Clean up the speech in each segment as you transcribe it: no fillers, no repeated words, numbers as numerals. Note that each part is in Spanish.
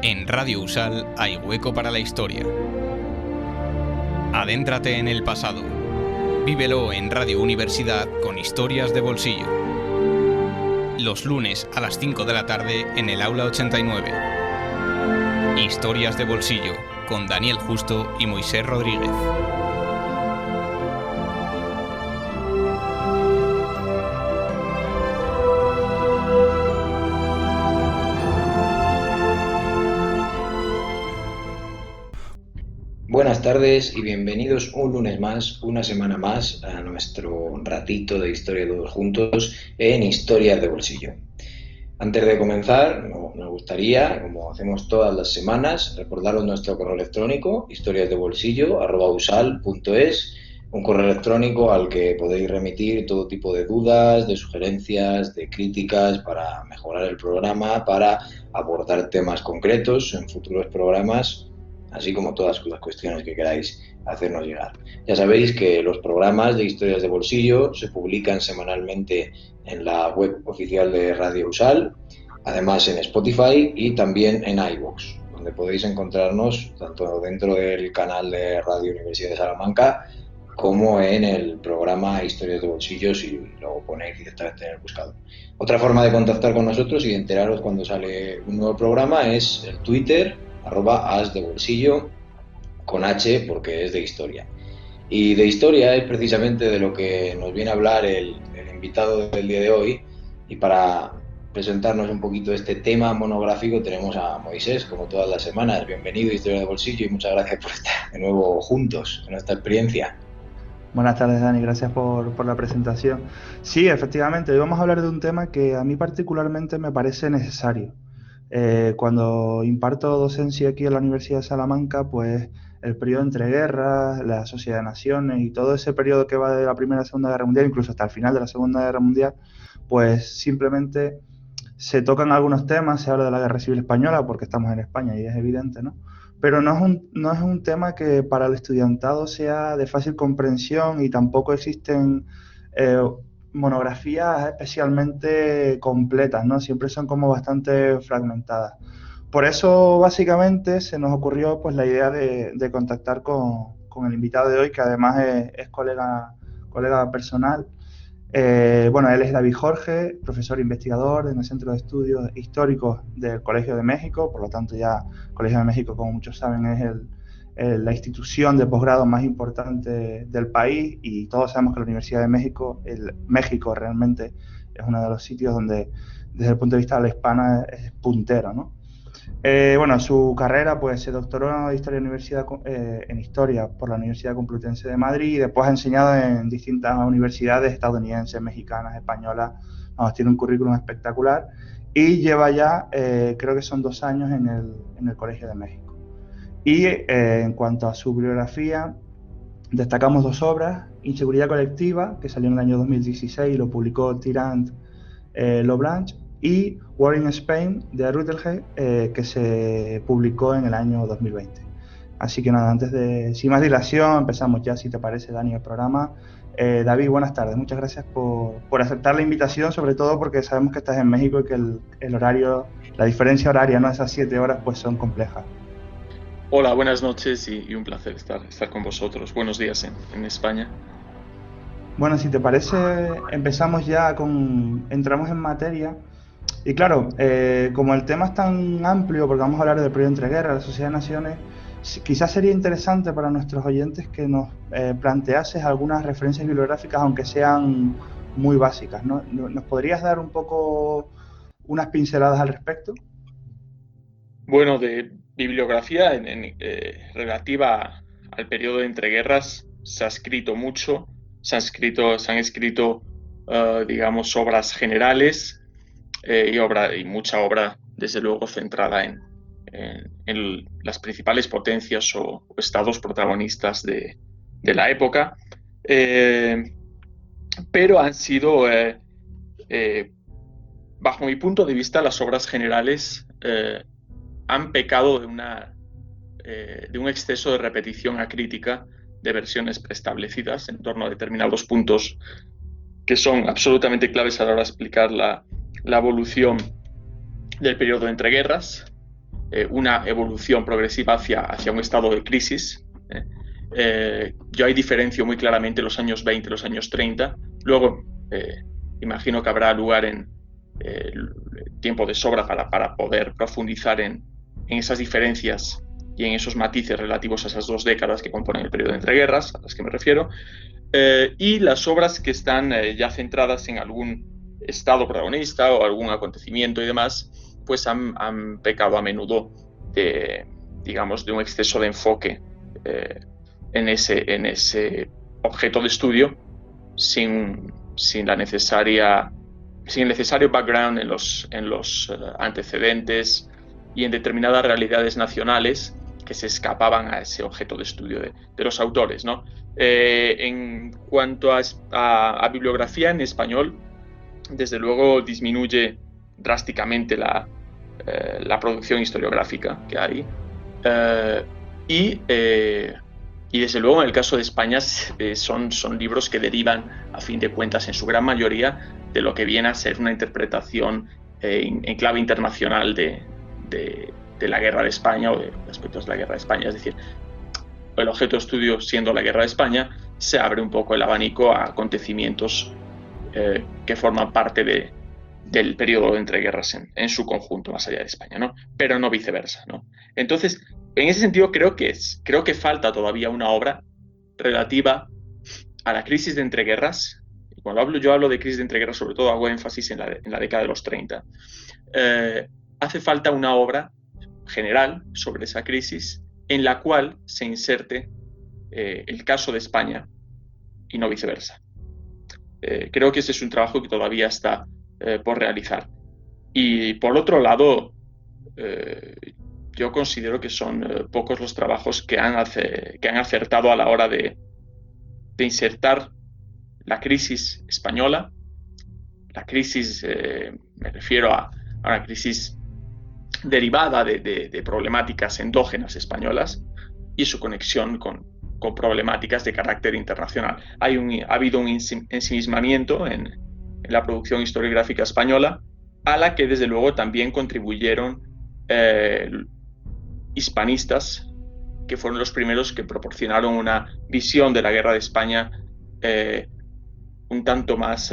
En Radio Usal hay hueco para la historia. Adéntrate en el pasado. Vívelo en Radio Universidad con Historias de Bolsillo. Los lunes a las 5 de la tarde en el Aula 89. Historias de Bolsillo con Daniel Justo y Moisés Rodríguez. Buenas tardes y bienvenidos un lunes más, una semana más, a nuestro ratito de historia todos juntos en Historias de Bolsillo. Antes de comenzar, nos gustaría, como hacemos todas las semanas, recordaros nuestro correo electrónico, historiasdebolsillo@usal.es, un correo electrónico al que podéis remitir todo tipo de dudas, de sugerencias, de críticas para mejorar el programa, para abordar temas concretos en futuros programas, así como todas las cuestiones que queráis hacernos llegar. Ya sabéis que los programas de Historias de Bolsillo se publican semanalmente en la web oficial de Radio Usal, además en Spotify y también en iVoox, donde podéis encontrarnos tanto dentro del canal de Radio Universidad de Salamanca como en el programa Historias de Bolsillo, si lo ponéis directamente en el buscador. Otra forma de contactar con nosotros y de enteraros cuando sale un nuevo programa es el Twitter, @asdebolsillo, con H porque es de historia. Y de historia es precisamente de lo que nos viene a hablar el invitado del día de hoy. Y para presentarnos un poquito este tema monográfico tenemos a Moisés, como todas las semanas. Bienvenido a Historia de Bolsillo y muchas gracias por estar de nuevo juntos en esta experiencia. Buenas tardes, Dani, gracias por la presentación. Sí, efectivamente, hoy vamos a hablar de un tema que a mí particularmente me parece necesario. Cuando imparto docencia aquí en la Universidad de Salamanca, pues el periodo entre guerras, la Sociedad de Naciones y todo ese periodo que va de la Primera a la Segunda Guerra Mundial, incluso hasta el final de la Segunda Guerra Mundial, pues simplemente se tocan algunos temas, se habla de la Guerra Civil Española porque estamos en España y es evidente, ¿no? Pero no es un tema que para el estudiantado sea de fácil comprensión y tampoco existen monografías especialmente completas, ¿no? Siempre son como bastante fragmentadas. Por eso, básicamente, se nos ocurrió pues la idea de contactar con el invitado de hoy, que además es colega personal. Bueno, él es David Jorge, profesor investigador en el Centro de Estudios Históricos del Colegio de México. Por lo tanto, ya el Colegio de México, como muchos saben, es la institución de posgrado más importante del país, y todos sabemos que la Universidad de México, México realmente es uno de los sitios donde, desde el punto de vista de la hispana, es puntero, ¿no? Bueno, su carrera, pues se doctoró en Historia por la Universidad Complutense de Madrid y después ha enseñado en distintas universidades estadounidenses, mexicanas, españolas. Vamos, tiene un currículum espectacular y lleva ya, creo que son 2 años en el Colegio de México. Y en cuanto a su bibliografía, destacamos 2 obras: Inseguridad Colectiva, que salió en el año 2016 y lo publicó Tirant Loblanche, y War in Spain de Rutherford, que se publicó en el año 2020. Así que nada, sin más dilación, empezamos ya, si te parece, Dani, el programa. David, buenas tardes, muchas gracias por aceptar la invitación, sobre todo porque sabemos que estás en México y que el horario, la diferencia horaria, ¿no?, esas 7 horas, pues son complejas. Hola, buenas noches y un placer estar con vosotros. Buenos días en España. Bueno, si te parece, empezamos ya entramos en materia. Y claro, como el tema es tan amplio, porque vamos a hablar del periodo entre guerras, la Sociedad de Naciones, quizás sería interesante para nuestros oyentes que nos planteases algunas referencias bibliográficas, aunque sean muy básicas, ¿no? ¿Nos podrías dar un poco unas pinceladas al respecto? Bueno, de bibliografía relativa al periodo de entreguerras se ha escrito mucho, se han escrito digamos, obras generales y mucha obra, desde luego, centrada en las principales potencias o estados protagonistas de la época, pero han sido, bajo mi punto de vista, las obras generales han pecado de un exceso de repetición acrítica de versiones preestablecidas en torno a determinados puntos que son absolutamente claves a la hora de explicar la evolución del periodo entre guerras. una evolución progresiva hacia un estado de crisis. Yo ahí diferencio muy claramente los años 20 y los años 30. Luego, imagino que habrá lugar en tiempo de sobra para poder profundizar en esas diferencias y en esos matices relativos a esas dos décadas que componen el periodo de entreguerras, a las que me refiero, y las obras que están ya centradas en algún estado protagonista o algún acontecimiento y demás, pues han pecado a menudo de un exceso de enfoque en ese objeto de estudio sin el necesario background en los antecedentes y en determinadas realidades nacionales que se escapaban a ese objeto de estudio de los autores, ¿no? En cuanto a bibliografía en español, desde luego disminuye drásticamente la producción historiográfica que hay. Y desde luego en el caso de España son libros que derivan, a fin de cuentas, en su gran mayoría, de lo que viene a ser una interpretación en clave internacional de la guerra de España o de aspectos de la guerra de España. Es decir, el objeto de estudio siendo la guerra de España, se abre un poco el abanico a acontecimientos que forman parte del periodo de entreguerras en su conjunto, más allá de España, ¿no? Pero no viceversa, ¿no? Entonces, en ese sentido, creo que falta todavía una obra relativa a la crisis de entreguerras. Y cuando yo hablo de crisis de entreguerras, sobre todo hago énfasis en la década de los 30. Hace falta una obra general sobre esa crisis en la cual se inserte el caso de España y no viceversa. Creo que ese es un trabajo que todavía está por realizar. Y por otro lado, yo considero que son pocos los trabajos que han acertado a la hora de insertar la crisis española. La crisis, me refiero a una crisis derivada de problemáticas endógenas españolas y su conexión con problemáticas de carácter internacional. Ha habido un ensimismamiento en la producción historiográfica española, a la que desde luego también contribuyeron hispanistas, que fueron los primeros que proporcionaron una visión de la guerra de España un tanto más,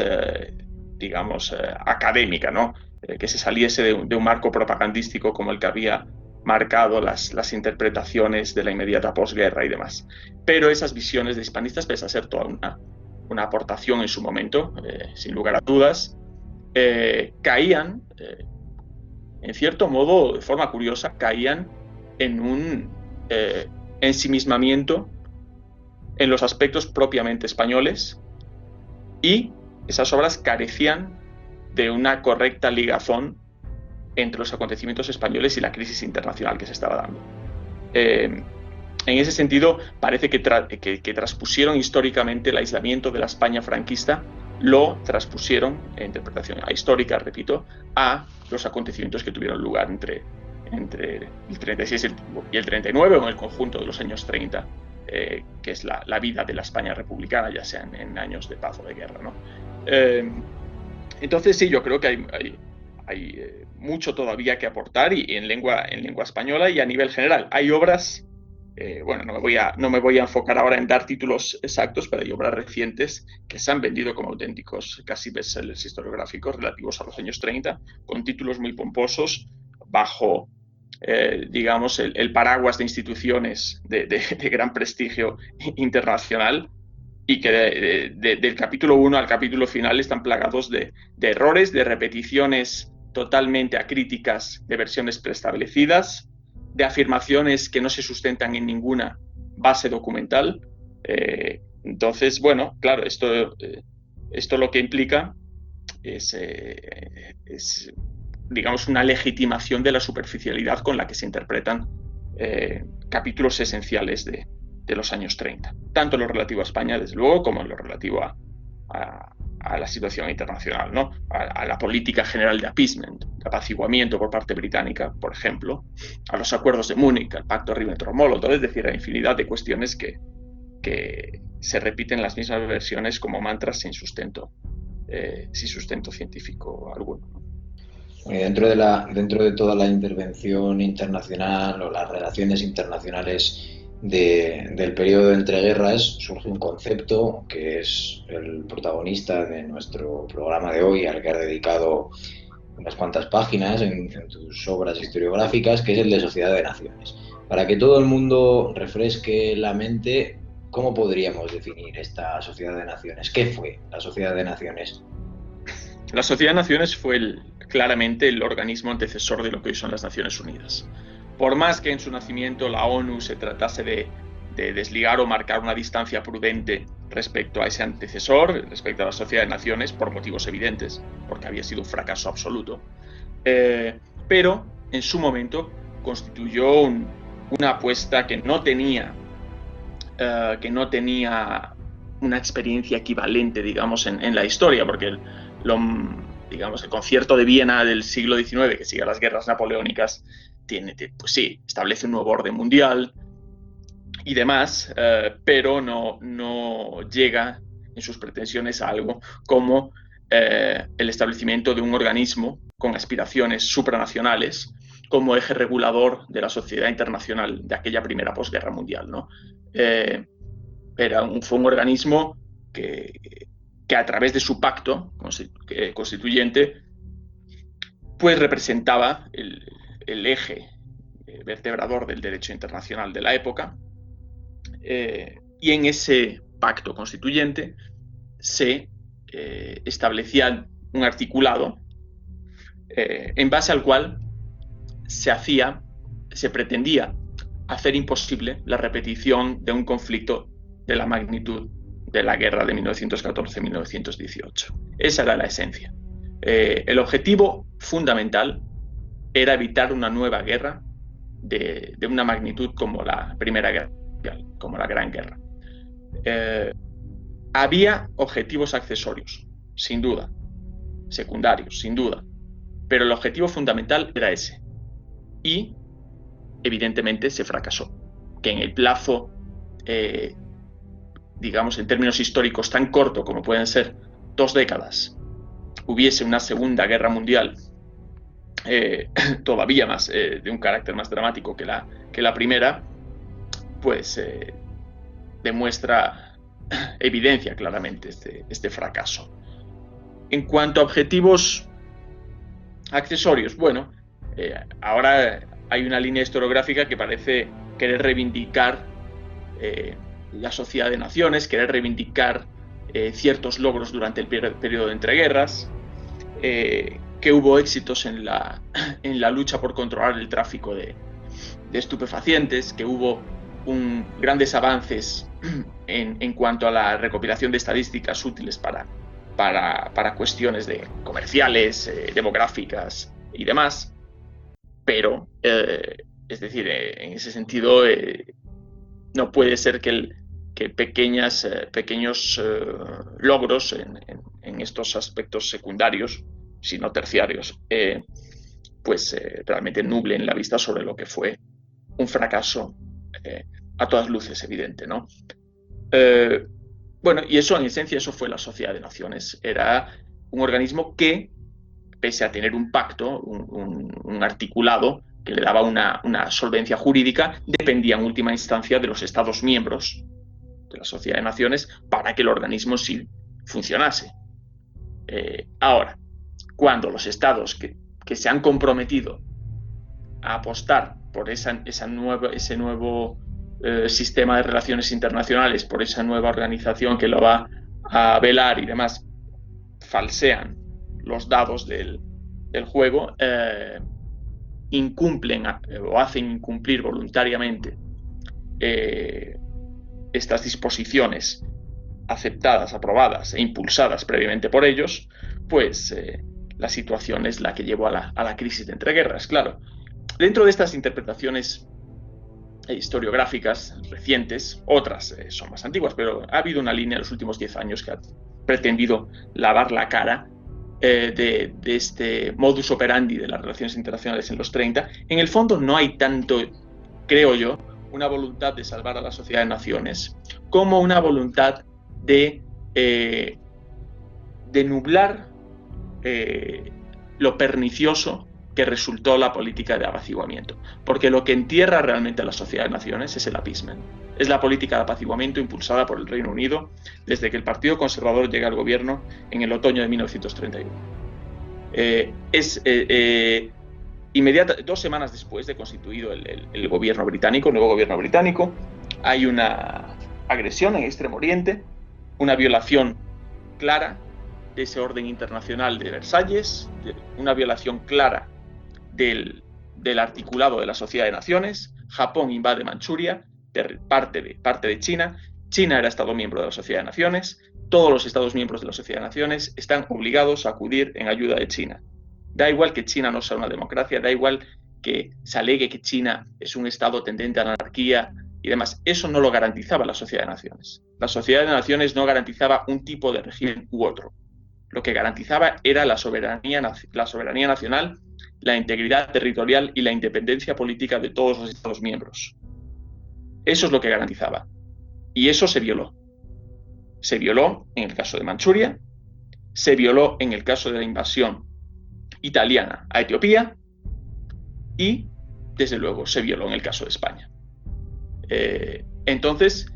académica, ¿no? Que se saliese de un marco propagandístico como el que había marcado las interpretaciones de la inmediata posguerra y demás. Pero esas visiones de hispanistas, pese a ser toda una aportación en su momento, sin lugar a dudas, caían, en cierto modo, de forma curiosa, caían en un ensimismamiento en los aspectos propiamente españoles, y esas obras carecían de una correcta ligazón entre los acontecimientos españoles y la crisis internacional que se estaba dando. En ese sentido, parece que traspusieron históricamente el aislamiento de la España franquista, lo traspusieron, en interpretación histórica, repito, a los acontecimientos que tuvieron lugar entre el 36 y el 39, o en el conjunto de los años 30, que es la vida de la España republicana, ya sea en años de paz o de guerra, ¿no? Entonces sí, yo creo que hay mucho todavía que aportar, y en lengua española y a nivel general. Hay obras, no me voy a enfocar ahora en dar títulos exactos, pero hay obras recientes que se han vendido como auténticos casi bestsellers historiográficos relativos a los años 30, con títulos muy pomposos, bajo el paraguas de instituciones de gran prestigio internacional, y que del capítulo 1 al capítulo final están plagados de errores, de repeticiones totalmente acríticas de versiones preestablecidas, de afirmaciones que no se sustentan en ninguna base documental. Entonces, bueno, claro, esto lo que implica es una legitimación de la superficialidad con la que se interpretan capítulos esenciales de los años 30, tanto en lo relativo a España, desde luego, como en lo relativo a la situación internacional, ¿no? A la política general de appeasement, de apaciguamiento por parte británica, por ejemplo, a los acuerdos de Múnich, al pacto Ribbentrop-Molotov, es decir, a infinidad de cuestiones que se repiten las mismas versiones como mantras sin sustento científico alguno, ¿no? Dentro de toda la intervención internacional o las relaciones internacionales del periodo de entreguerras, surge un concepto que es el protagonista de nuestro programa de hoy, al que has dedicado unas cuantas páginas en tus obras historiográficas, que es el de Sociedad de Naciones. Para que todo el mundo refresque la mente, ¿cómo podríamos definir esta Sociedad de Naciones? ¿Qué fue la Sociedad de Naciones? La Sociedad de Naciones fue claramente el organismo antecesor de lo que hoy son las Naciones Unidas. Por más que en su nacimiento la ONU se tratase de desligar o marcar una distancia prudente respecto a ese antecesor, respecto a la Sociedad de Naciones, por motivos evidentes, porque había sido un fracaso absoluto, pero en su momento constituyó una apuesta que no tenía una experiencia equivalente, digamos, en la historia, porque el concierto de Viena del siglo XIX, que sigue a las guerras napoleónicas, pues sí, establece un nuevo orden mundial y demás, pero no llega en sus pretensiones a algo como el establecimiento de un organismo con aspiraciones supranacionales como eje regulador de la sociedad internacional de aquella primera posguerra mundial, ¿no? Fue un organismo que a través de su pacto constituyente pues representaba el eje vertebrador del derecho internacional de la época, y en ese pacto constituyente se establecía un articulado en base al cual se pretendía hacer imposible la repetición de un conflicto de la magnitud de la guerra de 1914-1918. Esa era la esencia. El objetivo fundamental era evitar una nueva guerra de una magnitud como la Primera Guerra Mundial, como la Gran Guerra. Había objetivos accesorios, sin duda, secundarios, sin duda, pero el objetivo fundamental era ese. Y, evidentemente, se fracasó. Que en el plazo, digamos, en términos históricos tan corto como pueden ser 2 décadas, hubiese una Segunda Guerra Mundial todavía más, de un carácter más dramático que la primera, pues demuestra, evidencia claramente este fracaso. En cuanto a objetivos accesorios, bueno, ahora hay una línea historiográfica que parece querer reivindicar la Sociedad de Naciones, querer reivindicar ciertos logros durante el periodo de entreguerras, que hubo éxitos en la lucha por controlar el tráfico de estupefacientes, que hubo grandes avances en cuanto a la recopilación de estadísticas útiles para cuestiones comerciales, demográficas y demás. Pero, es decir, en ese sentido, no puede ser que pequeños logros en estos aspectos secundarios, sino terciarios, pues realmente nublen la vista sobre lo que fue un fracaso a todas luces evidente, ¿no? Bueno, y eso en esencia, eso fue la Sociedad de Naciones. Era un organismo que, pese a tener un pacto, un articulado que le daba una solvencia jurídica, dependía en última instancia de los Estados miembros de la Sociedad de Naciones para que el organismo sí funcionase. Ahora, cuando los estados que se han comprometido a apostar por ese nuevo sistema de relaciones internacionales, por esa nueva organización que lo va a velar y demás, falsean los dados del juego, incumplen o hacen incumplir voluntariamente estas disposiciones aceptadas, aprobadas e impulsadas previamente por ellos, pues la situación es la que llevó a la crisis de entreguerras. Claro, dentro de estas interpretaciones historiográficas recientes, otras son más antiguas, pero ha habido una línea en los últimos 10 años que ha pretendido lavar la cara de este modus operandi de las relaciones internacionales en los 30. En el fondo no hay tanto, creo yo, una voluntad de salvar a la Sociedad de Naciones como una voluntad de nublar lo pernicioso que resultó la política de apaciguamiento. Porque lo que entierra realmente a la sociedad de naciones es el appeasement. Es la política de apaciguamiento impulsada por el Reino Unido desde que el Partido Conservador llega al gobierno en el otoño de 1931. 2 semanas después de constituido el gobierno británico, el nuevo gobierno británico, hay una agresión en Extremo Oriente, una violación clara de ese orden internacional de Versalles, una violación clara del articulado de la Sociedad de Naciones. Japón invade Manchuria, parte de China. China era Estado miembro de la Sociedad de Naciones. Todos los Estados miembros de la Sociedad de Naciones están obligados a acudir en ayuda de China. Da igual que China no sea una democracia, da igual que se alegue que China es un Estado tendente a la anarquía y demás. Eso no lo garantizaba la Sociedad de Naciones. La Sociedad de Naciones no garantizaba un tipo de régimen u otro. Lo que garantizaba era la soberanía nacional, la integridad territorial y la independencia política de todos los Estados miembros. Eso es lo que garantizaba. Y eso se violó. Se violó en el caso de Manchuria, se violó en el caso de la invasión italiana a Etiopía y, desde luego, se violó en el caso de España. Entonces,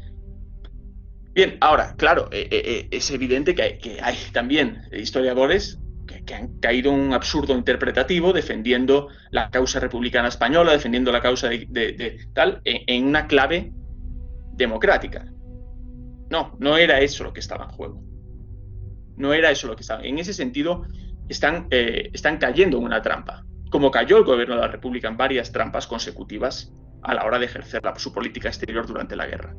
bien, ahora, claro, es evidente que hay también historiadores que han caído en un absurdo interpretativo defendiendo la causa republicana española, defendiendo la causa tal, en una clave democrática. No era eso lo que estaba en juego. No era eso lo que estaba. En ese sentido, están cayendo en una trampa, como cayó el gobierno de la República en varias trampas consecutivas a la hora de ejercer su política exterior durante la guerra.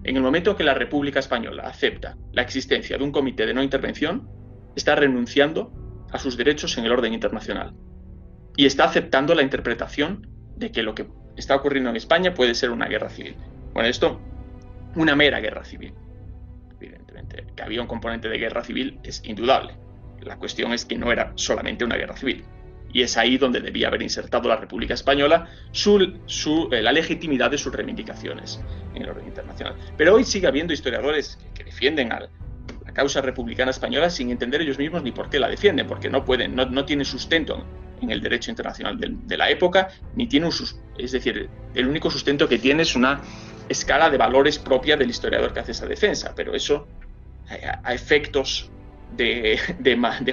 En el momento en que la República Española acepta la existencia de un comité de no intervención, está renunciando a sus derechos en el orden internacional y está aceptando la interpretación de que lo que está ocurriendo en España puede ser una guerra civil. Bueno, esto, una mera guerra civil. Evidentemente, que había un componente de guerra civil es indudable. La cuestión es que no era solamente una guerra civil. Y es ahí donde debía haber insertado la República Española la legitimidad de sus reivindicaciones en el orden internacional. Pero hoy sigue habiendo historiadores que defienden la causa republicana española sin entender ellos mismos ni por qué la defienden, porque no tienen sustento en el derecho internacional de la época, ni tiene es decir, el único sustento que tiene es una escala de valores propia del historiador que hace esa defensa, pero eso a efectos de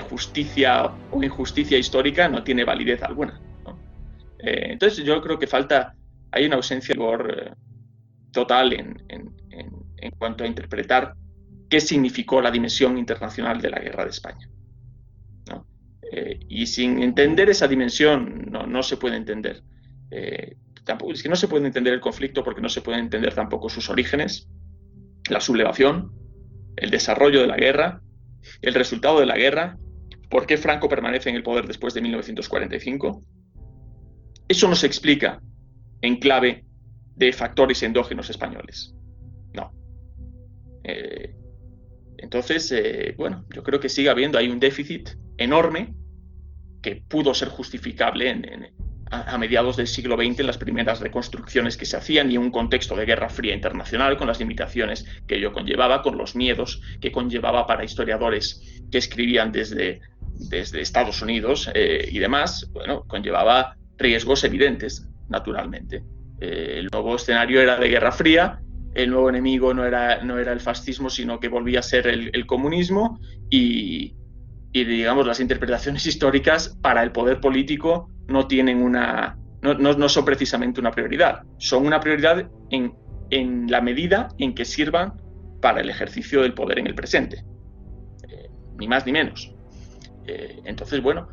justicia o injusticia histórica no tiene validez alguna, ¿no? Entonces yo creo que hay una ausencia de rigor total en cuanto a interpretar qué significó la dimensión internacional de la guerra de España, ¿no? Y sin entender esa dimensión no se puede entender. Tampoco es que no se puede entender el conflicto porque no se pueden entender tampoco sus orígenes, la sublevación, el desarrollo de la guerra, el resultado de la guerra, por qué Franco permanece en el poder después de 1945. Eso no se explica en clave de factores endógenos españoles. No. Entonces, bueno, yo creo que sigue habiendo ahí un déficit enorme que pudo ser justificable a mediados del siglo XX en las primeras reconstrucciones que se hacían y en un contexto de Guerra Fría internacional, con las limitaciones que ello conllevaba, con los miedos que conllevaba para historiadores que escribían desde Estados Unidos y demás. Bueno, conllevaba riesgos evidentes, naturalmente. El nuevo escenario era de Guerra Fría, el nuevo enemigo no era el fascismo, sino que volvía a ser el comunismo y digamos, las interpretaciones históricas para el poder político no tienen no son precisamente una prioridad. Son una prioridad en la medida en que sirvan para el ejercicio del poder en el presente. Ni más ni menos. Entonces, bueno,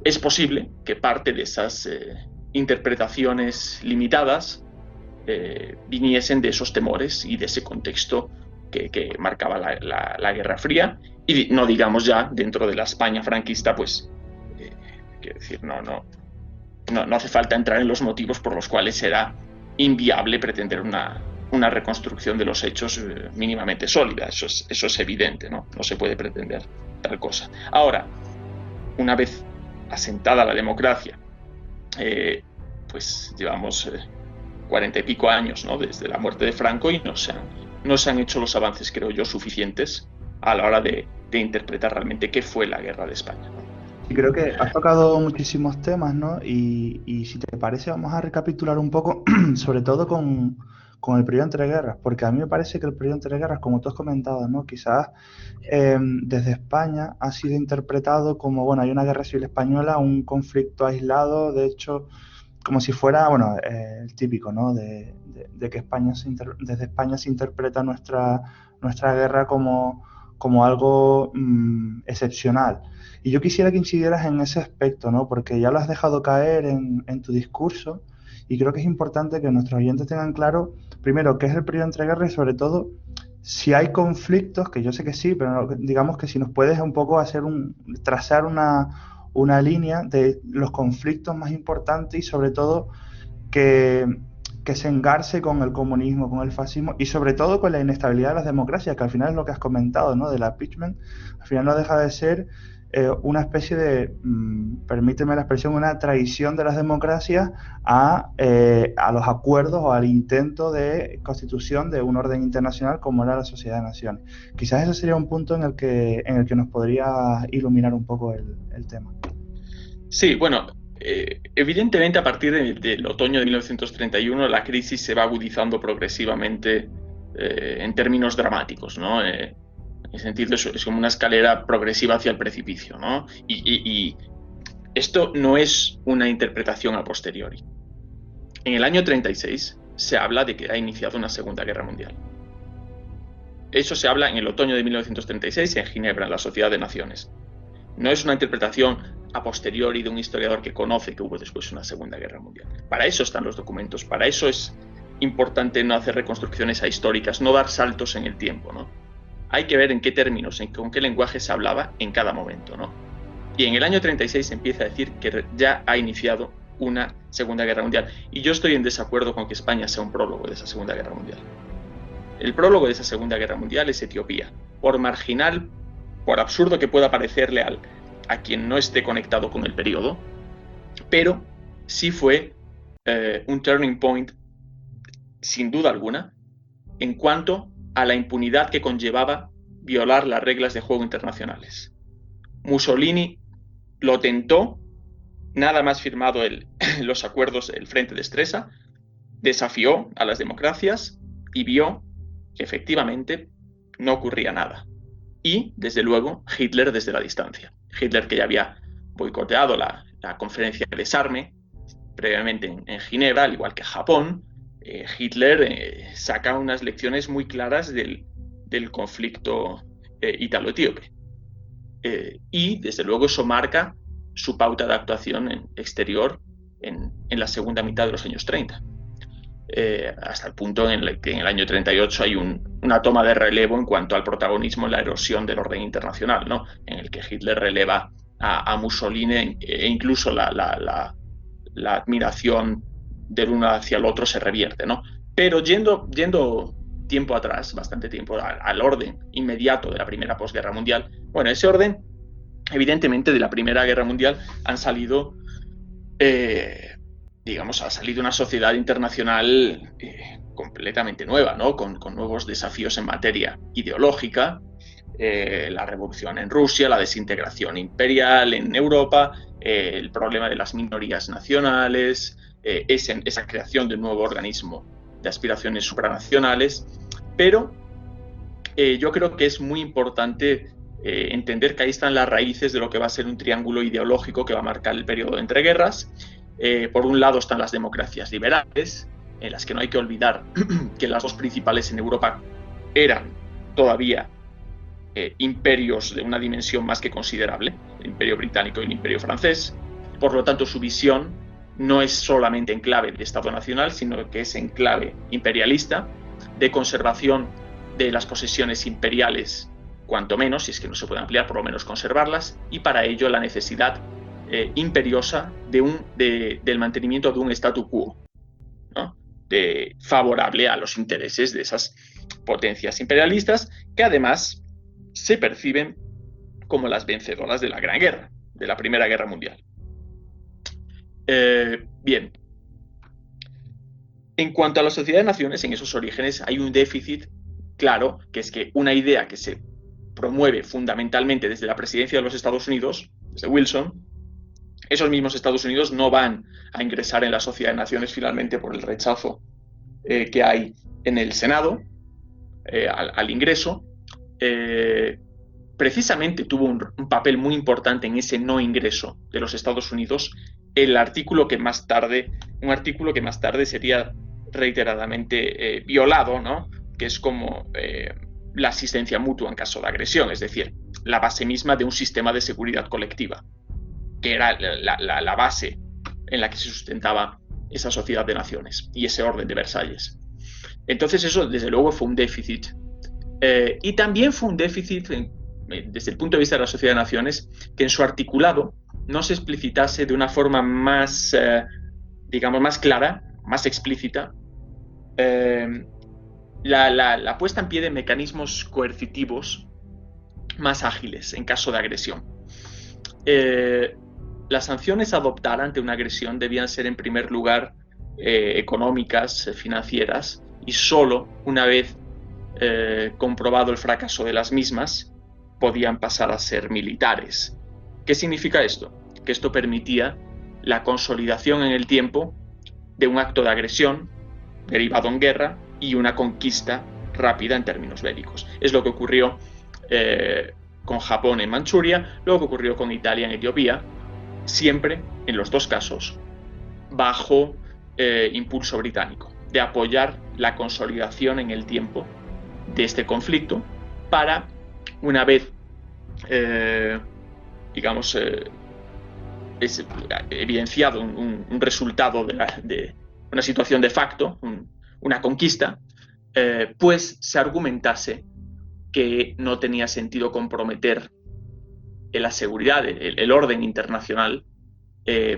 es posible que parte de esas interpretaciones limitadas viniesen de esos temores y de ese contexto que marcaba la Guerra Fría. Y no digamos ya dentro de la España franquista, pues, quiero decir, no hace falta entrar en los motivos por los cuales era inviable pretender una reconstrucción de los hechos mínimamente sólida. Eso es evidente, ¿no? No se puede pretender tal cosa. Ahora, una vez asentada la democracia, pues llevamos 40 y pico años, ¿no?, desde la muerte de Franco, y no se han hecho los avances, creo yo, suficientes a la hora de interpretar realmente qué fue la guerra de España, ¿no? Y creo que has tocado muchísimos temas, ¿no? Y si te parece, vamos a recapitular un poco, sobre todo con el periodo entre guerras, porque a mí me parece que el periodo entre guerras, como tú has comentado, ¿no? Quizás desde España ha sido interpretado como, bueno, hay una guerra civil española, un conflicto aislado, de hecho, como si fuera, bueno, el típico, ¿no? De que desde España se interpreta nuestra guerra como algo excepcional. Y yo quisiera que incidieras en ese aspecto, ¿no? Porque ya lo has dejado caer en tu discurso y creo que es importante que nuestros oyentes tengan claro, primero, qué es el periodo entre guerras y sobre todo, si hay conflictos, que yo sé que sí, pero digamos que si nos puedes un poco trazar una línea de los conflictos más importantes y sobre todo que se engarce con el comunismo, con el fascismo y sobre todo con la inestabilidad de las democracias, que al final es lo que has comentado, ¿no? Del impeachment, al final no deja de ser una especie de, permíteme la expresión, una traición de las democracias a los acuerdos o al intento de constitución de un orden internacional como era la Sociedad de Naciones. Quizás ese sería un punto en el que nos podría iluminar un poco el tema. Sí, bueno, evidentemente a partir del otoño de 1931 la crisis se va agudizando progresivamente en términos dramáticos, ¿no? En ese sentido es como una escalera progresiva hacia el precipicio, ¿no? Y esto no es una interpretación a posteriori. En el año 36 se habla de que ha iniciado una Segunda Guerra Mundial. Eso se habla en el otoño de 1936 en Ginebra, en la Sociedad de Naciones. No es una interpretación a posteriori de un historiador que conoce que hubo después una Segunda Guerra Mundial. Para eso están los documentos, para eso es importante no hacer reconstrucciones ahistóricas, no dar saltos en el tiempo, ¿no? Hay que ver en qué términos, con qué lenguaje se hablaba en cada momento, ¿no? Y en el año 36 se empieza a decir que ya ha iniciado una Segunda Guerra Mundial. Y yo estoy en desacuerdo con que España sea un prólogo de esa Segunda Guerra Mundial. El prólogo de esa Segunda Guerra Mundial es Etiopía. Por marginal, por absurdo que pueda parecerle a quien no esté conectado con el periodo, pero sí fue un turning point, sin duda alguna, en cuanto a la impunidad que conllevaba violar las reglas de juego internacionales. Mussolini lo tentó, nada más firmado los acuerdos del Frente de Stresa, desafió a las democracias y vio que efectivamente no ocurría nada. Y, desde luego, Hitler desde la distancia. Hitler, que ya había boicoteado la conferencia de desarme previamente en Ginebra, al igual que Japón, Hitler saca unas lecciones muy claras del conflicto ítalo-etíope. Y, desde luego, eso marca su pauta de actuación exterior en la segunda mitad de los años 30. Hasta el punto en el que en el año 38 hay una toma de relevo en cuanto al protagonismo en la erosión del orden internacional, ¿no? En el que Hitler releva a Mussolini e incluso la admiración del uno hacia el otro se revierte, ¿no? Pero yendo tiempo atrás, bastante tiempo, al orden inmediato de la primera posguerra mundial, bueno, ese orden, evidentemente, de la Primera Guerra Mundial han salido ha salido una sociedad internacional completamente nueva, ¿no? Con nuevos desafíos en materia ideológica, la revolución en Rusia, la desintegración imperial en Europa, el problema de las minorías nacionales, esa creación de un nuevo organismo de aspiraciones supranacionales, pero yo creo que es muy importante entender que ahí están las raíces de lo que va a ser un triángulo ideológico que va a marcar el periodo de entreguerras. Por un lado están las democracias liberales, en las que no hay que olvidar que las dos principales en Europa eran todavía imperios de una dimensión más que considerable, el Imperio Británico y el Imperio Francés. Por lo tanto, su visión no es solamente en clave de Estado Nacional, sino que es en clave imperialista, de conservación de las posesiones imperiales, cuanto menos, si es que no se puede ampliar, por lo menos conservarlas, y para ello la necesidad imperiosa del mantenimiento de un statu quo, ¿no? Favorable a los intereses de esas potencias imperialistas, que además se perciben como las vencedoras de la Gran Guerra, de la Primera Guerra Mundial. Bien. En cuanto a la Sociedad de Naciones, en esos orígenes hay un déficit claro, que es que una idea que se promueve fundamentalmente desde la presidencia de los Estados Unidos desde Wilson, esos mismos Estados Unidos no van a ingresar en la Sociedad de Naciones finalmente por el rechazo que hay en el Senado al ingreso. Precisamente tuvo un papel muy importante en ese no ingreso de los Estados Unidos un artículo que más tarde sería reiteradamente violado, ¿no? Que es como la asistencia mutua en caso de agresión, es decir, la base misma de un sistema de seguridad colectiva, que era la base en la que se sustentaba esa sociedad de naciones y ese orden de Versalles. Entonces eso, desde luego, fue un déficit. Y también fue un déficit desde el punto de vista de la Sociedad de Naciones, que en su articulado no se explicitase de una forma más, digamos, más clara, más explícita, la puesta en pie de mecanismos coercitivos más ágiles en caso de agresión. Las sanciones a adoptar ante una agresión debían ser, en primer lugar, económicas, financieras, y solo una vez comprobado el fracaso de las mismas, podían pasar a ser militares. ¿Qué significa esto? Que esto permitía la consolidación en el tiempo de un acto de agresión derivado en guerra y una conquista rápida en términos bélicos. Es lo que ocurrió con Japón en Manchuria, lo que ocurrió con Italia en Etiopía, siempre, en los dos casos, bajo impulso británico, de apoyar la consolidación en el tiempo de este conflicto para, una vez, digamos, evidenciado un resultado de una situación de facto, una conquista, pues se argumentase que no tenía sentido comprometer la seguridad, el orden internacional,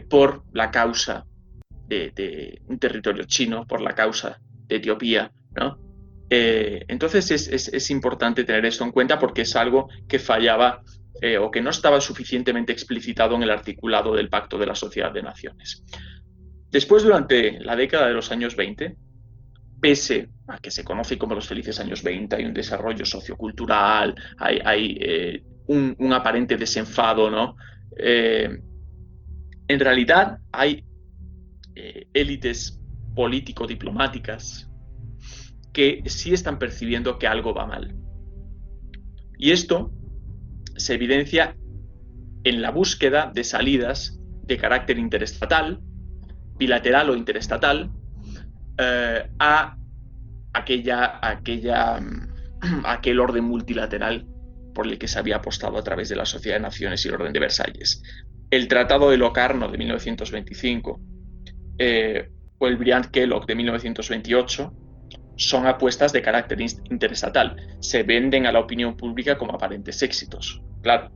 por la causa de un territorio chino, por la causa de Etiopía, ¿no? Entonces es importante tener esto en cuenta, porque es algo que fallaba o que no estaba suficientemente explicitado en el articulado del Pacto de la Sociedad de Naciones. Después, durante la década de los años 20, pese a que se conoce como los felices años 20, hay un desarrollo sociocultural, hay un aparente desenfado, ¿no? En realidad hay élites político-diplomáticas que sí están percibiendo que algo va mal. Y esto se evidencia en la búsqueda de salidas de carácter interestatal, bilateral o interestatal, a aquel orden multilateral por el que se había apostado a través de la Sociedad de Naciones y el orden de Versalles. El Tratado de Locarno de 1925 o el Briand-Kellogg de 1928 son apuestas de carácter interestatal. Se venden a la opinión pública como aparentes éxitos, claro,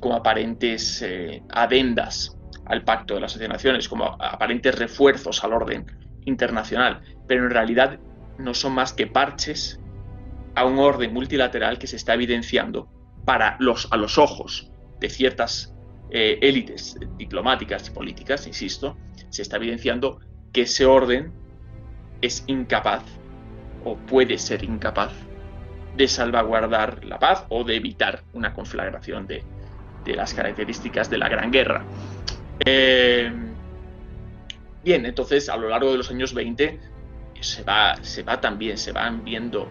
como aparentes adendas al Pacto de la Sociedad de Naciones, como aparentes refuerzos al orden internacional, pero en realidad no son más que parches a un orden multilateral que se está evidenciando a los ojos de ciertas élites diplomáticas y políticas, insisto, se está evidenciando que ese orden es incapaz, o puede ser incapaz, de salvaguardar la paz o de evitar una conflagración de las características de la Gran Guerra. Bien, entonces a lo largo de los años 20 se van viendo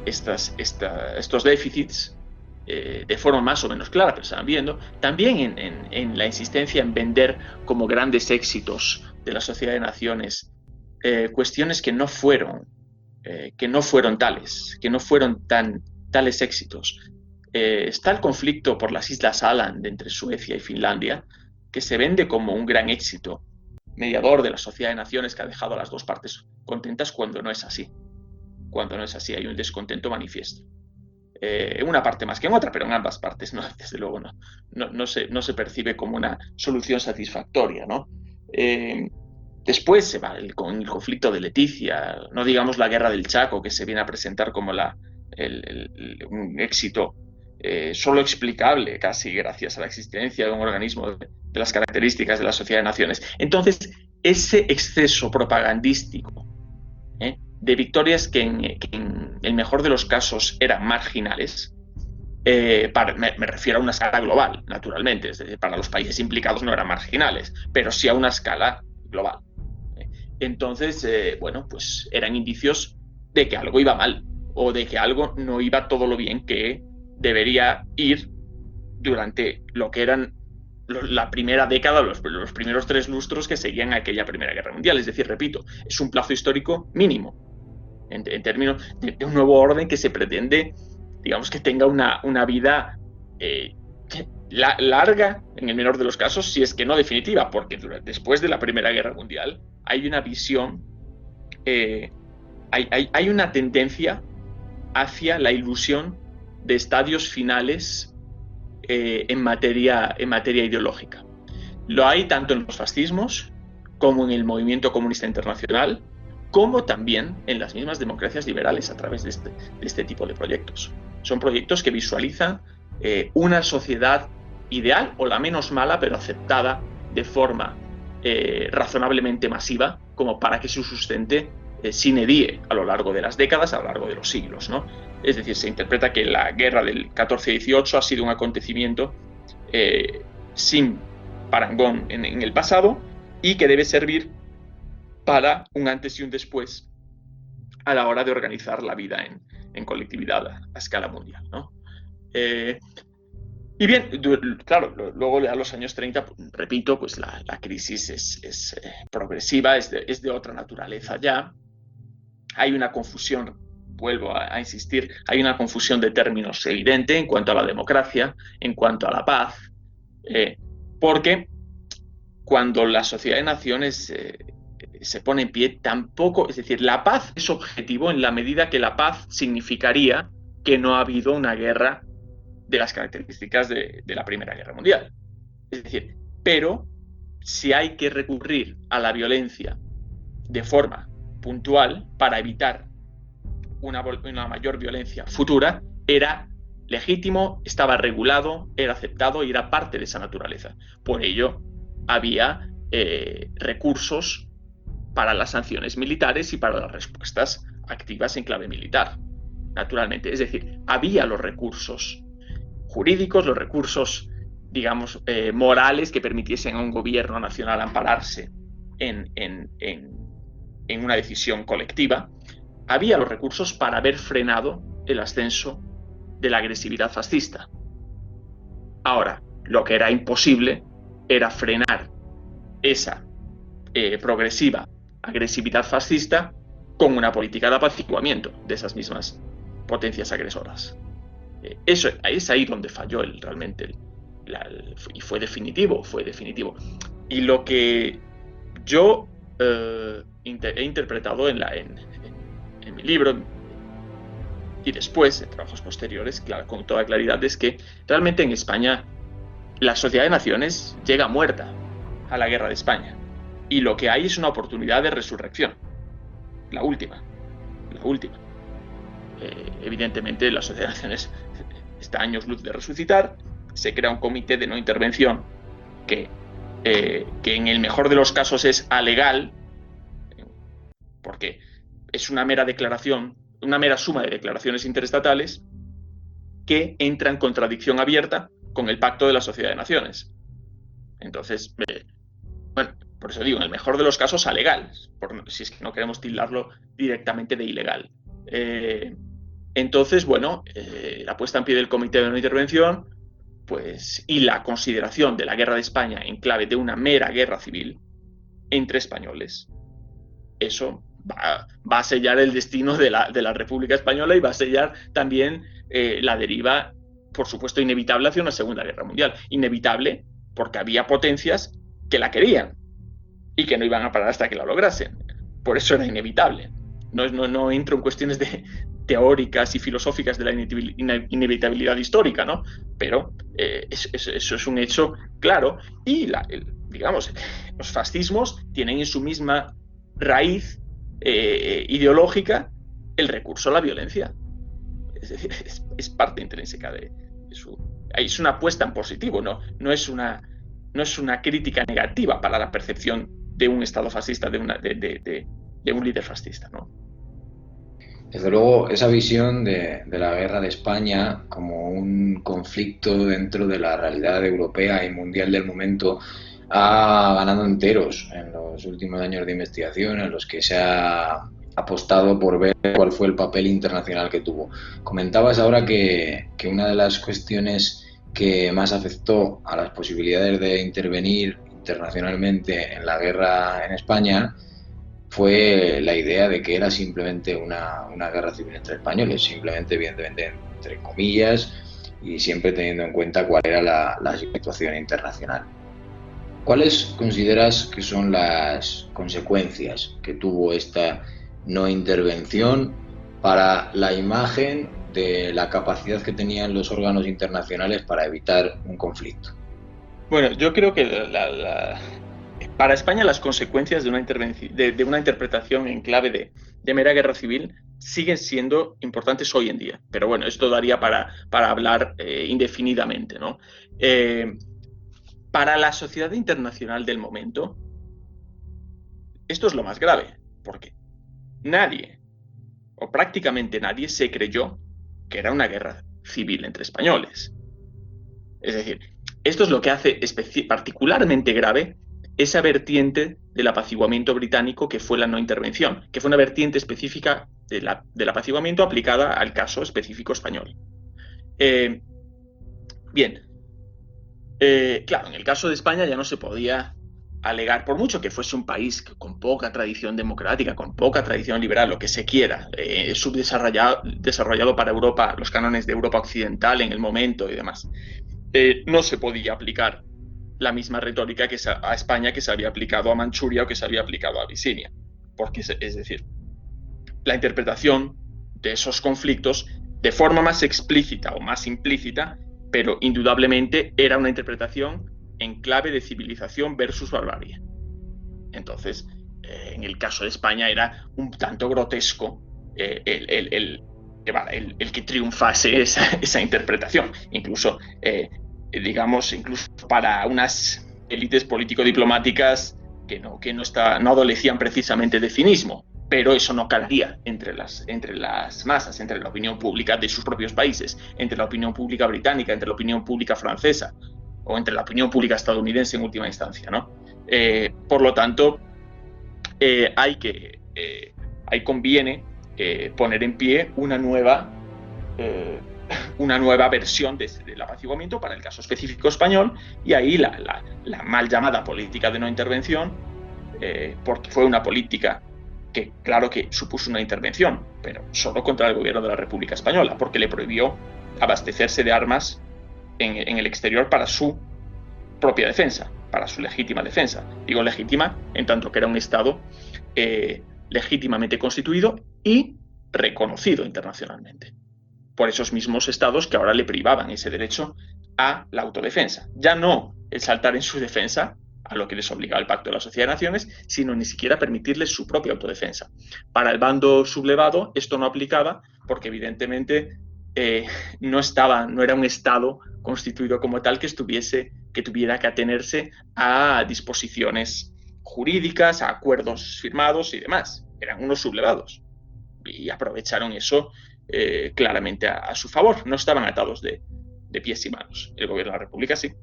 estos déficits de forma más o menos clara, pero se van viendo también en la insistencia en vender como grandes éxitos de la Sociedad de Naciones cuestiones que no fueron tales, que no fueron tales éxitos. Está el conflicto por las Islas Åland entre Suecia y Finlandia, que se vende como un gran éxito mediador de la Sociedad de Naciones que ha dejado a las dos partes contentas, cuando no es así. Cuando no es así, hay un descontento manifiesto. En una parte más que en otra, pero en ambas partes, no, desde luego no se percibe como una solución satisfactoria, ¿no? Después se va con el conflicto de Leticia, no digamos la guerra del Chaco, que se viene a presentar como un éxito solo explicable casi gracias a la existencia de un organismo de las características de la Sociedad de Naciones. Entonces, ese exceso propagandístico de victorias que en el mejor de los casos eran marginales, me refiero a una escala global, naturalmente, es decir, para los países implicados no eran marginales, pero sí a una escala global. Entonces, bueno, pues eran indicios de que algo iba mal o de que algo no iba todo lo bien que debería ir durante lo que eran la primera década, los primeros 3 lustros que seguían a aquella Primera Guerra Mundial. Es decir, repito, es un plazo histórico mínimo en términos de un nuevo orden que se pretende, digamos, que tenga una vida larga, en el menor de los casos, si es que no definitiva, porque después de la Primera Guerra Mundial hay una visión, hay una tendencia hacia la ilusión de estadios finales en materia ideológica. Lo hay tanto en los fascismos como en el movimiento comunista internacional, como también en las mismas democracias liberales a través de este tipo de proyectos. Son proyectos que visualizan una sociedad ideal, o la menos mala, pero aceptada de forma razonablemente masiva, como para que se sustente sine die a lo largo de las décadas, a lo largo de los siglos, ¿no? Es decir, se interpreta que la guerra del 14-18 ha sido un acontecimiento sin parangón en el pasado y que debe servir para un antes y un después a la hora de organizar la vida en colectividad a escala mundial, ¿no? Y bien, claro, luego a los años 30, repito, pues la crisis es progresiva, es de otra naturaleza ya. Hay una confusión, vuelvo a insistir, hay una confusión de términos evidente en cuanto a la democracia, en cuanto a la paz, porque cuando la Sociedad de Naciones se pone en pie, tampoco, es decir, la paz es objetivo en la medida que la paz significaría que no ha habido una guerra de las características de la Primera Guerra Mundial. Es decir, pero si hay que recurrir a la violencia de forma puntual para evitar una mayor violencia futura, era legítimo, estaba regulado, era aceptado y era parte de esa naturaleza. Por ello, había recursos para las sanciones militares y para las respuestas activas en clave militar, naturalmente. Es decir, había los recursos jurídicos, los recursos, digamos, morales que permitiesen a un gobierno nacional ampararse en una decisión colectiva. Había los recursos para haber frenado el ascenso de la agresividad fascista. Ahora, lo que era imposible era frenar esa progresiva agresividad fascista con una política de apaciguamiento de esas mismas potencias agresoras. Eso es ahí donde falló realmente y fue definitivo. Y lo que yo he interpretado en mi libro y después en trabajos posteriores, con toda claridad, es que realmente en España la Sociedad de Naciones llega muerta a la Guerra de España, y lo que hay es una oportunidad de resurrección, la última. Evidentemente la Sociedad de Naciones está a años luz de resucitar. Se crea un comité de no intervención que en el mejor de los casos es alegal, porque es una mera declaración, una mera suma de declaraciones interestatales que entra en contradicción abierta con el Pacto de la Sociedad de Naciones. Entonces, bueno, por eso digo, en el mejor de los casos alegal, si es que no queremos tildarlo directamente de ilegal. Entonces, bueno, la puesta en pie del Comité de No Intervención, pues, y la consideración de la Guerra de España en clave de una mera guerra civil entre españoles, eso va a sellar el destino de la República Española y va a sellar también la deriva, por supuesto, inevitable hacia una Segunda Guerra Mundial. Inevitable porque había potencias que la querían y que no iban a parar hasta que la lograsen. Por eso era inevitable. No entro en cuestiones teóricas y filosóficas de la inevitabilidad histórica, ¿no? Pero eso es un hecho claro. Y, digamos, los fascismos tienen en su misma raíz ideológica el recurso a la violencia. Es parte intrínseca de su... Es una apuesta en positivo, no es una crítica negativa para la percepción de un Estado fascista, de un líder fascista, ¿no? Desde luego, esa visión de la guerra de España como un conflicto dentro de la realidad europea y mundial del momento ha ganado enteros en los últimos años de investigación, en los que se ha apostado por ver cuál fue el papel internacional que tuvo. Comentabas ahora que una de las cuestiones que más afectó a las posibilidades de intervenir internacionalmente en la guerra en España fue la idea de que era simplemente una guerra civil entre españoles, simplemente, evidentemente, entre comillas, y siempre teniendo en cuenta cuál era la situación internacional. ¿Cuáles consideras que son las consecuencias que tuvo esta no intervención para la imagen de la capacidad que tenían los órganos internacionales para evitar un conflicto? Bueno, yo creo que para España las consecuencias de una interpretación en clave de mera guerra civil siguen siendo importantes hoy en día. Pero bueno, esto daría para hablar indefinidamente, ¿no? Para la sociedad internacional del momento, esto es lo más grave, porque nadie, o prácticamente nadie, se creyó que era una guerra civil entre españoles. Es decir, esto es lo que hace particularmente grave esa vertiente del apaciguamiento británico que fue la no intervención, que fue una vertiente específica del apaciguamiento aplicada al caso específico español. Claro, en el caso de España ya no se podía alegar, por mucho que fuese un país con poca tradición democrática, con poca tradición liberal, lo que se quiera, subdesarrollado para Europa, los cánones de Europa occidental en el momento y demás, no se podía aplicar la misma retórica a España que se había aplicado a Manchuria o que se había aplicado a Abisinia. Porque, es decir, la interpretación de esos conflictos, de forma más explícita o más implícita, pero indudablemente era una interpretación en clave de civilización versus barbarie. Entonces, en el caso de España era un tanto grotesco el que triunfase esa interpretación. Incluso para unas élites político-diplomáticas que no adolecían precisamente de cinismo, pero eso no calaría entre las masas, entre la opinión pública de sus propios países, entre la opinión pública británica, entre la opinión pública francesa o entre la opinión pública estadounidense en última instancia, ¿no? Por lo tanto, conviene poner en pie una nueva versión del apaciguamiento para el caso específico español, y ahí la mal llamada política de no intervención, porque fue una política que claro que supuso una intervención, pero solo contra el gobierno de la República Española, porque le prohibió abastecerse de armas en el exterior para su propia defensa, para su legítima defensa. Digo legítima en tanto que era un Estado legítimamente constituido y reconocido internacionalmente por esos mismos estados que ahora le privaban ese derecho a la autodefensa. Ya no el saltar en su defensa, a lo que les obligaba el Pacto de la Sociedad de Naciones, sino ni siquiera permitirles su propia autodefensa. Para el bando sublevado esto no aplicaba porque evidentemente no era un Estado constituido como tal que tuviera que atenerse a disposiciones jurídicas, a acuerdos firmados y demás. Eran unos sublevados y aprovecharon eso claramente a su favor. No estaban atados de pies y manos. El gobierno de la República sí.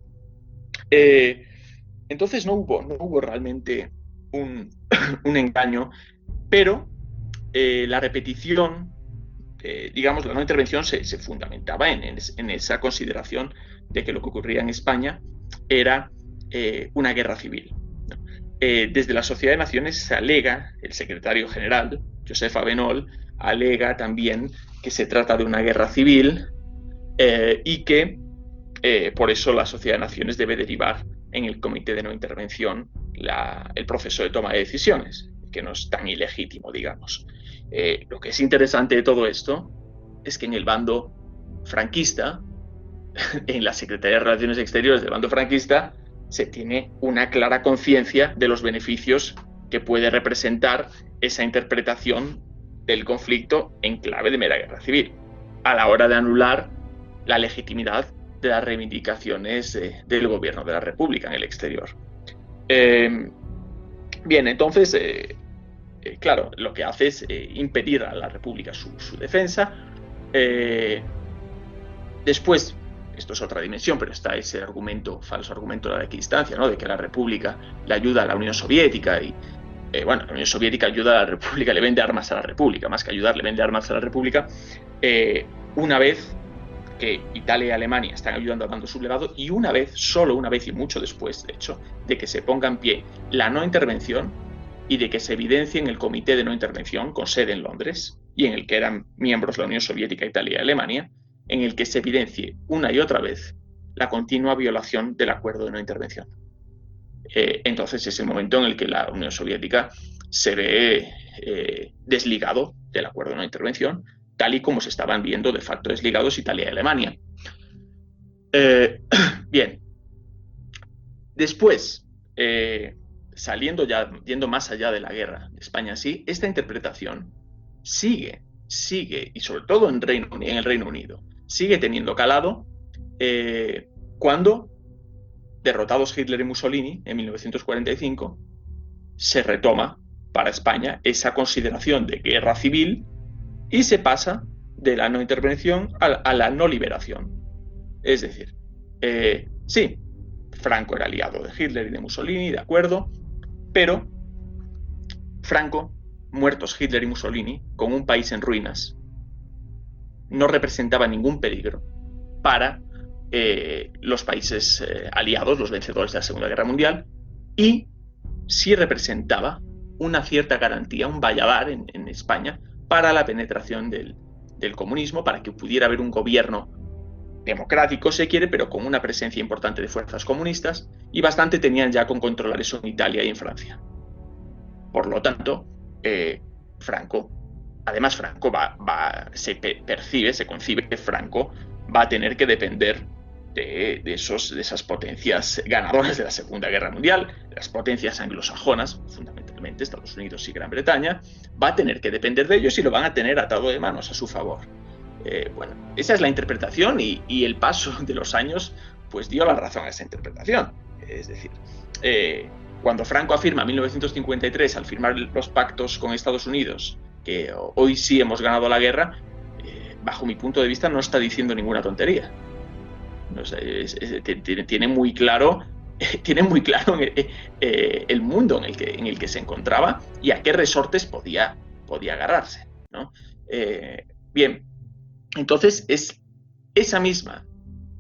Entonces no hubo realmente un engaño, pero la repetición, la no intervención se fundamentaba en esa consideración de que lo que ocurría en España era una guerra civil. Desde la Sociedad de Naciones se alega, el secretario general, Josep Avenol, alega también que se trata de una guerra civil y que por eso la Sociedad de Naciones debe derivar en el Comité de No Intervención el proceso de toma de decisiones, que no es tan ilegítimo, digamos. Lo que es interesante de todo esto es que en el bando franquista, en la Secretaría de Relaciones Exteriores del bando franquista, se tiene una clara conciencia de los beneficios que puede representar esa interpretación del conflicto en clave de mera guerra civil, a la hora de anular la legitimidad de las reivindicaciones del gobierno de la República en el exterior. Bien, entonces, claro, lo que hace es impedir a la República su defensa. Después, esto es otra dimensión, pero está ese argumento, falso argumento de la equidistancia, ¿no? De que la República le ayuda a la Unión Soviética y, bueno, la Unión Soviética ayuda a la República, le vende armas a la República, más que ayudar, le vende armas a la República. Una vez que Italia y Alemania están ayudando al bando sublevado, y una vez, solo una vez y mucho después, de hecho, de que se ponga en pie la no intervención y de que se evidencie en el Comité de No Intervención, con sede en Londres, y en el que eran miembros la Unión Soviética, Italia y Alemania, en el que se evidencie una y otra vez la continua violación del acuerdo de no intervención. Entonces es el momento en el que la Unión Soviética se ve desligado del acuerdo de no intervención, tal y como se estaban viendo de facto desligados Italia y Alemania. Bien. Después, yendo más allá de la guerra de España, sí, esta interpretación sigue, y sobre todo en el Reino Unido, sigue teniendo calado cuando, derrotados Hitler y Mussolini en 1945, se retoma para España esa consideración de guerra civil y se pasa de la no intervención a la no liberación. Es decir, sí, Franco era aliado de Hitler y de Mussolini, de acuerdo, pero Franco, muertos Hitler y Mussolini, con un país en ruinas, no representaba ningún peligro para los países aliados, los vencedores de la Segunda Guerra Mundial, y sí representaba una cierta garantía, un valladar en España para la penetración del comunismo, para que pudiera haber un gobierno democrático, se quiere, pero con una presencia importante de fuerzas comunistas, y bastante tenían ya con controlar eso en Italia y en Francia. Por lo tanto, Franco se concibe que Franco va a tener que depender de esas potencias ganadoras de la Segunda Guerra Mundial, las potencias anglosajonas, fundamentalmente Estados Unidos y Gran Bretaña, va a tener que depender de ellos y lo van a tener atado de manos a su favor. Bueno, esa es la interpretación y el paso de los años pues dio la razón a esa interpretación. Es decir, cuando Franco afirma en 1953, al firmar los pactos con Estados Unidos, que hoy sí hemos ganado la guerra, bajo mi punto de vista no está diciendo ninguna tontería. No sé, tiene muy claro el mundo en el que se encontraba y a qué resortes podía agarrarse, ¿no? Bien, entonces es esa misma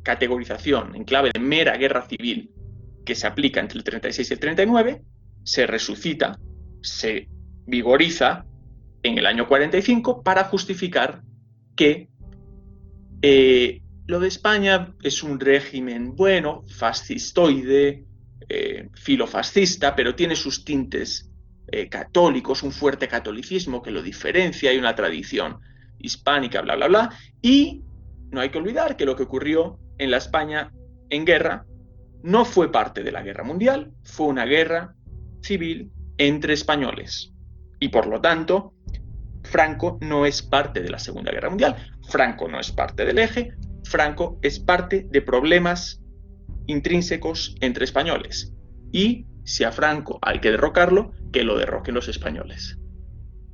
categorización en clave de mera guerra civil que se aplica entre el 36 y el 39, se resucita, se vigoriza en el año 45 para justificar que lo de España es un régimen, bueno, fascistoide, filofascista, pero tiene sus tintes católicos, un fuerte catolicismo que lo diferencia, hay una tradición hispánica, bla, bla, bla. Y no hay que olvidar que lo que ocurrió en la España en guerra no fue parte de la guerra mundial, fue una guerra civil entre españoles. Y por lo tanto, Franco no es parte de la Segunda Guerra Mundial, Franco no es parte del Eje, Franco es parte de problemas intrínsecos entre españoles. Y si a Franco hay que derrocarlo, que lo derroquen los españoles.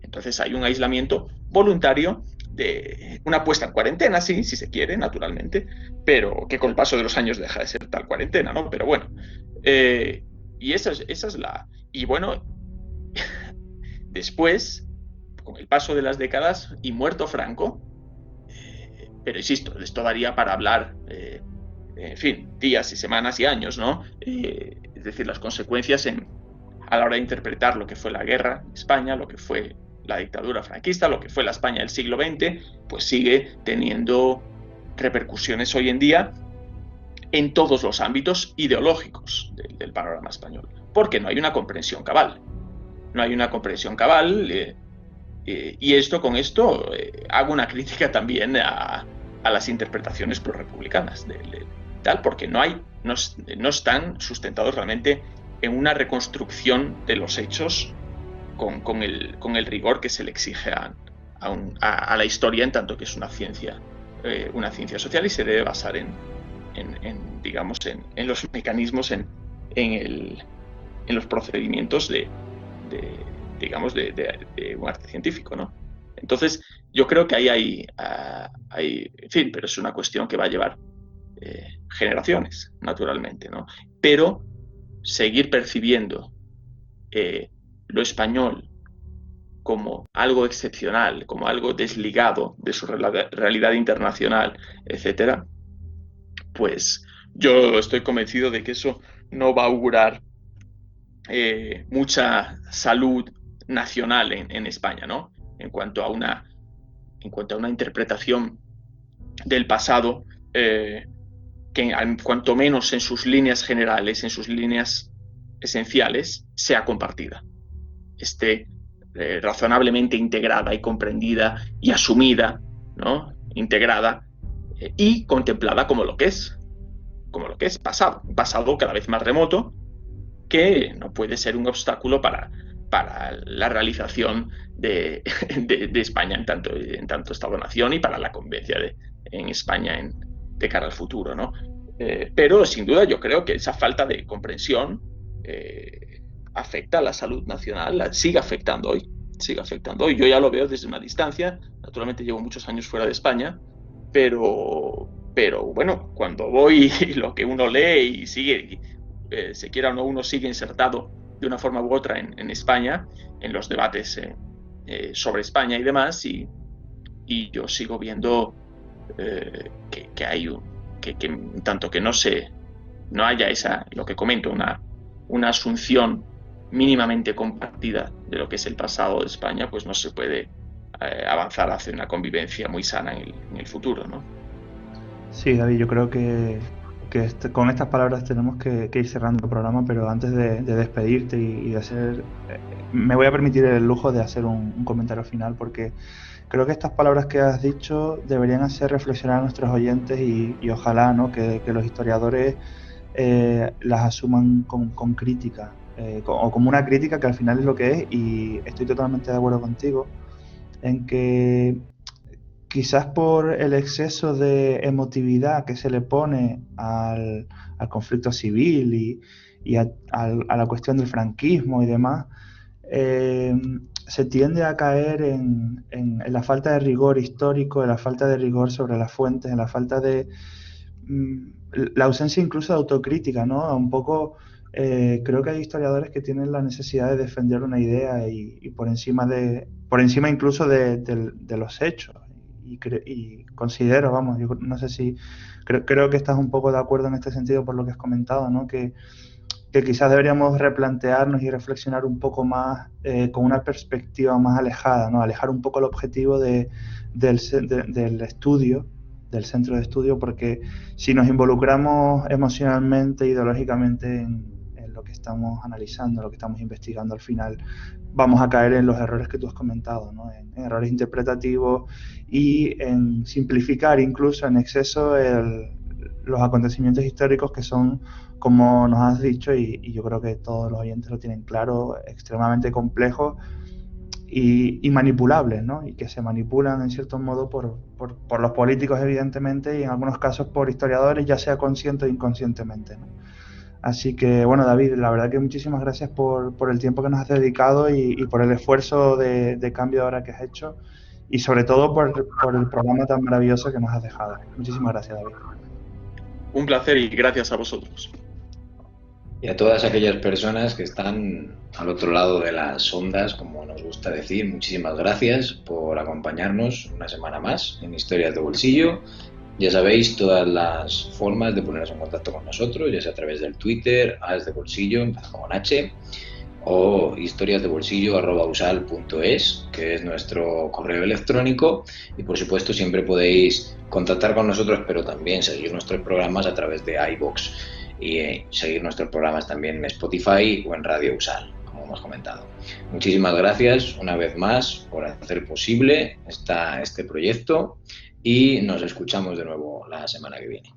Entonces hay un aislamiento voluntario, de una puesta en cuarentena, sí, si se quiere, naturalmente, pero que con el paso de los años deja de ser tal cuarentena, ¿no? Pero bueno, y esa es la... Y bueno, después, con el paso de las décadas y muerto Franco, pero insisto, esto daría para hablar, en fin, días y semanas y años, ¿no? Es decir, las consecuencias a la hora de interpretar lo que fue la guerra en España, lo que fue la dictadura franquista, lo que fue la España del siglo XX, pues sigue teniendo repercusiones hoy en día en todos los ámbitos ideológicos del panorama español, porque no hay una comprensión cabal. No hay una comprensión cabal, y con esto hago una crítica también a las interpretaciones prorrepublicanas porque no están sustentados realmente en una reconstrucción de los hechos con el rigor que se le exige a la historia, en tanto que es una ciencia social y se debe basar en los mecanismos, en los procedimientos de digamos, de un arte científico, ¿no? Entonces, yo creo que ahí hay, en fin, pero es una cuestión que va a llevar generaciones, naturalmente, ¿no? Pero seguir percibiendo lo español como algo excepcional, como algo desligado de su realidad internacional, etcétera, pues yo estoy convencido de que eso no va a augurar mucha salud nacional en España, ¿no? En cuanto a una interpretación del pasado que cuanto menos en sus líneas generales, en sus líneas esenciales, sea compartida, esté razonablemente integrada y comprendida y asumida, ¿no? Integrada y contemplada como lo que es pasado, un pasado cada vez más remoto que no puede ser un obstáculo para la realización de España en tanto Estado-nación y para la convivencia en España de cara al futuro, ¿no? Pero sin duda yo creo que esa falta de comprensión afecta a la salud nacional, sigue afectando hoy. Yo ya lo veo desde una distancia, naturalmente llevo muchos años fuera de España, pero bueno, cuando voy y lo que uno lee y sigue, se quiera o no, uno sigue insertado de una forma u otra en España, en los debates sobre España y demás, y yo sigo viendo que hay que tanto que no haya lo que comento, una asunción mínimamente compartida de lo que es el pasado de España, pues no se puede avanzar hacia una convivencia muy sana en el futuro, ¿no? Sí, David, yo creo que con estas palabras tenemos que ir cerrando el programa, pero antes de despedirte y de hacer... me voy a permitir el lujo de hacer un comentario final, porque creo que estas palabras que has dicho deberían hacer reflexionar a nuestros oyentes y ojalá, ¿no?, que los historiadores las asuman con crítica, o como una crítica que al final es lo que es, y estoy totalmente de acuerdo contigo en que quizás por el exceso de emotividad que se le pone al conflicto civil y a la cuestión del franquismo y demás, se tiende a caer en la falta de rigor histórico, en la falta de rigor sobre las fuentes, en la falta de la ausencia incluso de autocrítica, ¿no? Un poco creo que hay historiadores que tienen la necesidad de defender una idea y por encima incluso de los hechos. Y considero, vamos, yo no sé si creo que estás un poco de acuerdo en este sentido por lo que has comentado, ¿no? Que quizás deberíamos replantearnos y reflexionar un poco más con una perspectiva más alejada, ¿no? Alejar un poco el objetivo del estudio, del centro de estudio, porque si nos involucramos emocionalmente, ideológicamente en lo que estamos analizando, lo que estamos investigando, al final vamos a caer en los errores que tú has comentado, ¿no? En errores interpretativos y en simplificar incluso en exceso los acontecimientos históricos que son, como nos has dicho, y yo creo que todos los oyentes lo tienen claro, extremadamente complejos y manipulables, ¿no? Y que se manipulan en cierto modo por los políticos, evidentemente, y en algunos casos por historiadores, ya sea consciente o inconscientemente, ¿no? Así que, bueno, David, la verdad que muchísimas gracias por el tiempo que nos has dedicado y por el esfuerzo de cambio ahora que has hecho, y sobre todo por el programa tan maravilloso que nos has dejado. Muchísimas gracias, David. Un placer y gracias a vosotros. Y a todas aquellas personas que están al otro lado de las ondas, como nos gusta decir, muchísimas gracias por acompañarnos una semana más en Historias de Bolsillo. Ya sabéis todas las formas de poneros en contacto con nosotros, ya sea a través del Twitter, @asdebolsillo, empezando con H, o historiasdebolsillo@usal.es, que es nuestro correo electrónico, y por supuesto siempre podéis contactar con nosotros, pero también seguir nuestros programas a través de iVoox y seguir nuestros programas también en Spotify o en Radio Usal, como hemos comentado. Muchísimas gracias una vez más por hacer posible este proyecto y nos escuchamos de nuevo la semana que viene.